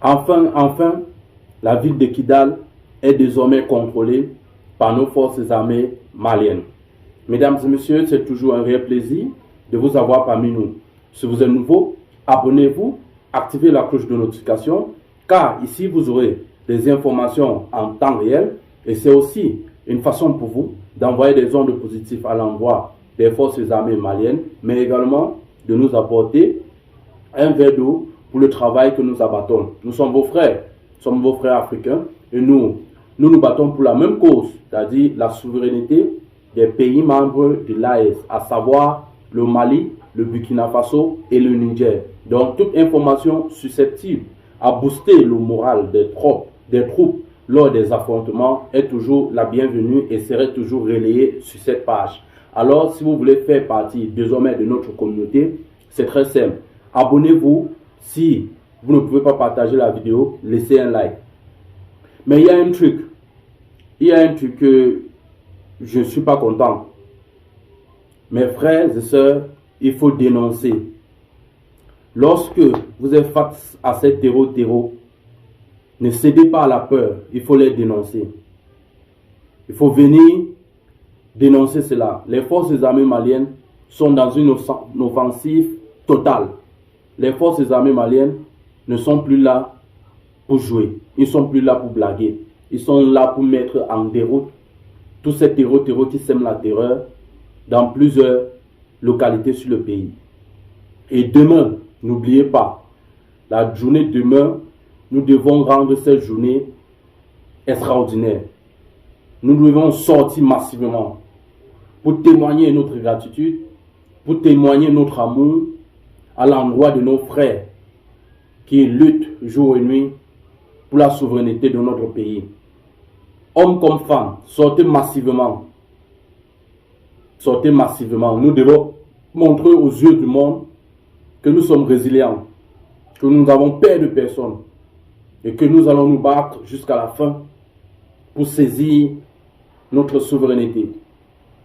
Enfin, la ville de Kidal est désormais contrôlée par nos forces armées maliennes. Mesdames et messieurs, c'est toujours un réel plaisir de vous avoir parmi nous. Si vous êtes nouveau, abonnez-vous, activez la cloche de notification, car ici vous aurez des informations en temps réel et c'est aussi une façon pour vous d'envoyer des ondes positives à l'endroit des forces armées maliennes, mais également de nous apporter un verre d'eau pour le travail que nous abattons. Nous sommes vos frères africains et nous nous battons pour la même cause, c'est-à-dire la souveraineté des pays membres de l'AES, à savoir le Mali, le Burkina Faso et le Niger. Donc toute information susceptible à booster le moral des troupes lors des affrontements est toujours la bienvenue et serait toujours relayée sur cette page. Alors si vous voulez faire partie désormais de notre communauté, c'est très simple. Abonnez-vous. Si vous ne pouvez pas partager la vidéo, laissez un like. Mais il y a un truc que je ne suis pas content. Mes frères et sœurs, il faut dénoncer. Lorsque vous êtes face à ces terreaux, ne cédez pas à la peur, il faut les dénoncer. Il faut venir dénoncer cela. Les forces armées maliennes sont dans une offensive totale. Les forces armées maliennes ne sont plus là pour jouer. Ils ne sont plus là pour blaguer. Ils sont là pour mettre en déroute tous ces terreaux qui sèment la terreur dans plusieurs localités sur le pays. Et demain, n'oubliez pas, la journée de demain, nous devons rendre cette journée extraordinaire. Nous devons sortir massivement pour témoigner notre gratitude, pour témoigner notre amour à l'endroit de nos frères qui luttent jour et nuit pour la souveraineté de notre pays. Hommes comme femmes, sortez massivement. Sortez massivement. Nous devons montrer aux yeux du monde que nous sommes résilients, que nous n'avons peur de personne et que nous allons nous battre jusqu'à la fin pour saisir notre souveraineté.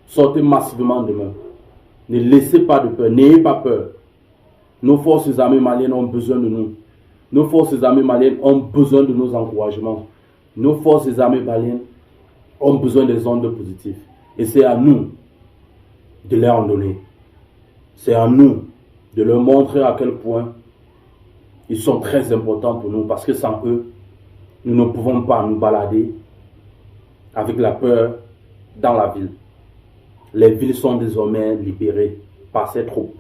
Sortez massivement demain. Ne laissez pas de peur, n'ayez pas peur. Nos forces armées maliennes ont besoin de nous. Nos forces armées maliennes ont besoin de nos encouragements. Nos forces armées maliennes ont besoin des ondes positives. Et c'est à nous de leur en donner. C'est à nous de leur montrer à quel point ils sont très importants pour nous. Parce que sans eux, nous ne pouvons pas nous balader avec la peur dans la ville. Les villes sont désormais libérées par ces troupes,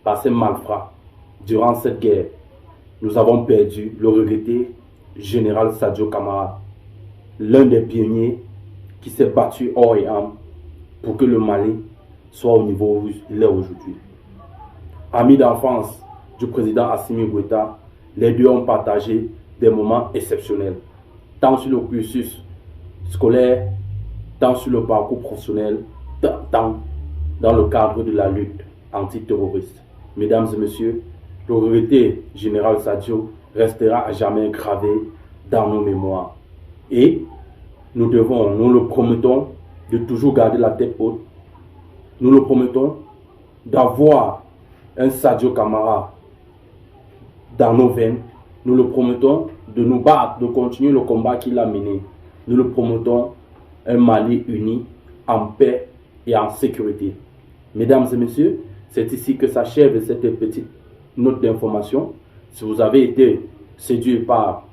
par ces malfrats. Durant cette guerre, nous avons perdu le regretté général Sadio Camara, l'un des pionniers qui s'est battu corps et âme pour que le Mali soit au niveau où il est aujourd'hui. Ami d'enfance du président Assimi Goïta, les deux ont partagé des moments exceptionnels, tant sur le cursus scolaire, tant sur le parcours professionnel, tant dans le cadre de la lutte antiterroriste. Mesdames et messieurs, le regretté général Sadio restera à jamais gravé dans nos mémoires. Et nous le promettons, de toujours garder la tête haute. Nous le promettons d'avoir un Sadio Camara dans nos veines. Nous le promettons de nous battre, de continuer le combat qu'il a mené. Nous le promettons un Mali uni, en paix et en sécurité. Mesdames et messieurs, c'est ici que s'achève cette petite note d'information. Si vous avez été séduit par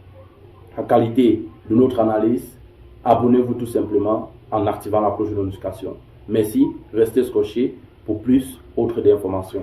la qualité de notre analyse, abonnez-vous tout simplement en activant la cloche de notification. Merci, restez scotchés pour plus autres d'informations.